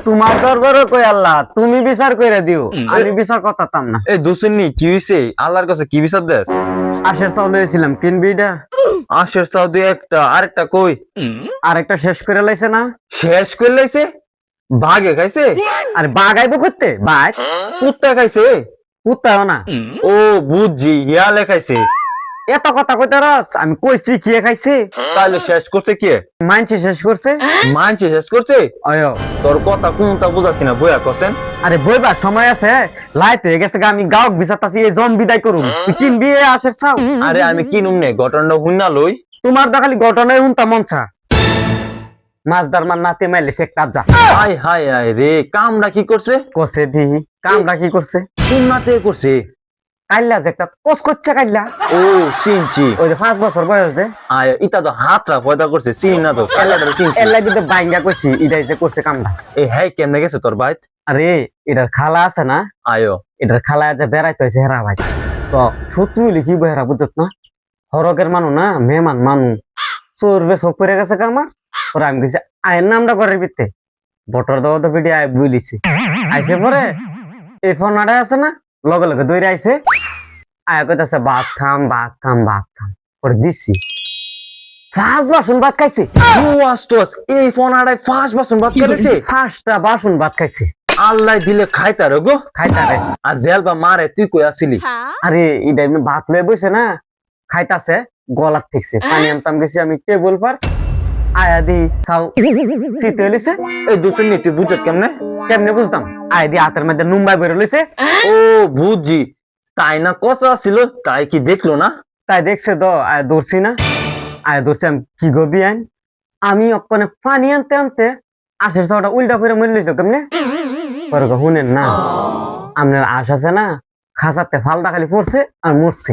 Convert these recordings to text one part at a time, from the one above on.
তোমার দরবারে কই আল্লাহ, তুমি বিচার কইরা দিও, আমি বিচার করতাম না। এই দুসুন্নি কি হইছে? আল্লাহর কাছে কি বিচার দেস? আশের চাউল হয়েছিলাম, কিনবি এটা? আশের চাও দুই একটা, আরেকটা কই? আরেকটা শেষ করে লাইছে না? শেষ করে লাইছে? ভাগে খাইছে? আরে বাগাইবো করতে বাঘ কুত্তা খাইছে? কুত্তাও না। ও বুঝছি, হিয়ালে খাইছে। এত কথা কইতে রস, আমি কইছি খেয়ে খাইছে। তাহলে শেষ করছে কে? মানছি শেষ করছে। মানছে শেষ করছে? অয় তোর কথা কোনটা বুঝাচ্ছি না, বইয়া কছেন। আরে বইবার সময় আছে, লাইট হয়ে গেছে গা, আমি গাওক বিচারতাছি, এই জন বিদায় করুন। তুই কিনবি এ আশের চাও? আরে আমি কিনুম নে, ঘটনাটা হুইনা লই। তোমার দেখালি ঘটনায় হুনতা মনসা। মাছদার মান নাতে মাইলে সে কাজা হাই হাই হাই রে, কামটা কি করছে? করছে দি কামটা কি করছে? কোন নাতে করছে? কাইলা যে একটা কোস করছে কাইলা, ও চিনছি। ওই যে 5 বছর বয়স যে আয় ইটা তো হাতরা পয়দা করছে, চিনি না তো, কালাটা চিনছি। এলাই কিন্তু বাইঙ্গা কইছি ইদাই যে করছে কামটা। এই হ্যাঁ কেমনে গেছে তোর বাইত? আরে এটার খালা আছে না, আয়ো এটার খালা যে বেড়াইতে হয়েছে হেরা ভাই, তো শত্রু লিখি হেরা বুঝত না, হরকের মানু না, মেহমান মানু চোরবে চোখ পড়ে গেছে আমার। পরে আমি গেছি আয়ের নামটা করে বিতে বটর দেওয়া তো ভিডিও আয় বুঝলিছি। আইসে পরে এই ফোনাটা আছে না, লগে লগে দৌড়ে আইসে, আয়া কইতাছে ভাত খাম ভাত খাম ভাত খাম। পরে দিছি 5 বাসন ভাত খাইছে। এই ফোন আড়াই ফাঁস বাসন ভাত খেলেছে। 5টা বাসন ভাত খাইছে। আল্লাহ দিলে খাইতার গো, খাইতারে আর জেল বা মারে তুই কই আসিলি? আরে এটা এমনি ভাত লয়ে বসে না, খাইতাছে, গলার ঠিকছে, পানি আনতাম গেছি আমি টেবল পার, আয়া দি চাও শীত হইলিছে। এই দুসুন্নি তুই বুঝত কেমনে? কেমনে বুঝতাম? আয়া দি হাতের মধ্যে নুম্বাই বের হইছে। ও বুঝছি, তাই না কষা ছিল, তাই কি দেখলো না? তাই দেখছে তো, আয়া ধরছি না, আয়া ধরছি আমি কি গবি আইন, আমি ওখানে পানি আনতে আনতে আশের চাওটা উল্টা ফিরে মরে লইছো কেমনে। পরে শুনেন না, আপনার আশ আছে না, খাঁচাতে ফালদা খালি পড়ছে আর মরছে।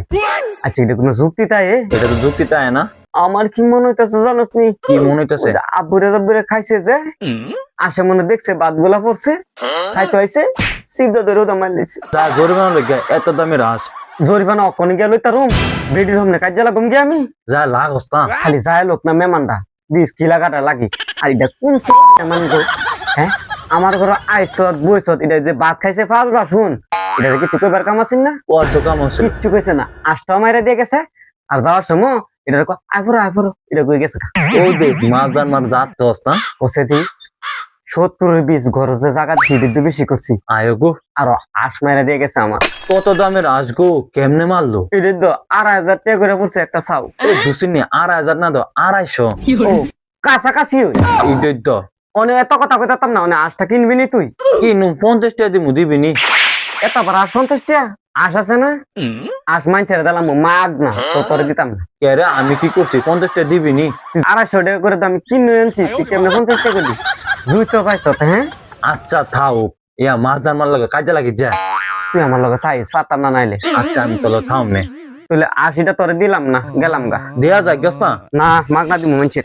আচ্ছা এটা কোনো যুক্তি তাই? এটা তো যুক্তি তাই না? আমার কি মনে হইতেছে জানোস নি? কি মনে হইতেছে? আব্বুরে আব্বুরে খাইছে যে, আসে মনে দেখছে বাদ গুলা পড়ছে, খাইতে হয়েছে, সিদ্ধ ধরে ওটা মার দিছে। যা জরিমানা লেগে এত দামের হাঁস। জরিমানা অকনি গেল তার রুম বেডির রুম নে কাজ জ্বালা গম গিয়ে আমি যা লাগস না। খালি যায় লোক না মেমানটা 20 কিলা কাটা লাগি। আর এটা কোন মেমান গো? হ্যাঁ আমার ঘর আইসত বইসত, এটা যে ভাত খাইছে 5 বাসন, এটা কিছু কইবার কাম আছে না? ও তো কাম আছে, কিচ্ছু কইছে না, আষ্টাও মাইরা দিয়ে গেছে। আর যাওয়ার সময় এটা আইফরো আইফরো এটা কই গেছে। ও দেখ মাছদার মার জাত তো না কসে দি 70-20 ঘর যে জায়গা দিদি বেশি করছি, আয়ো গো। আর আশ মাইরা দিয়ে গেছে আমার। কত দামের হাঁস গো, কেমনে মারলো? এটা তো 2,500 টাকা করে পড়ছে একটা চাও। এই দুসুন্নি 2,500 না তো 250। ও কাছাকাছি ওই এইটাই তো। অনেক এত কথা কইতাম না, অনেক আশটা কিনবি নি তুই? কি নু 50 টাকা দিমু, দিবি নি? এত বার আশ 50 টাকা আশ আছে না, আশ মাইন ছেড়ে দিলাম মাগ না তো তোরে দিতাম না। কে রে আমি কি করছি, 50 টাকা দিবি নি? 250 টাকা করে তো আমি কিনে আনছি, তুই কেমনে 50 টাকা দিবি? জুই তো পাইছ হ্যাঁ। আচ্ছা থাও, ইয়া মাছদার মার লাগে কাজে লাগি যা। তুই আমার লগে তাই পাতাম না নাইলে। আচ্ছা আমি তো থাম নে, তাহলে 80টা তোরে দিলাম না, গেলাম গা। দেয়া যায় গেছ না? না মাগ না দিমু মানছি।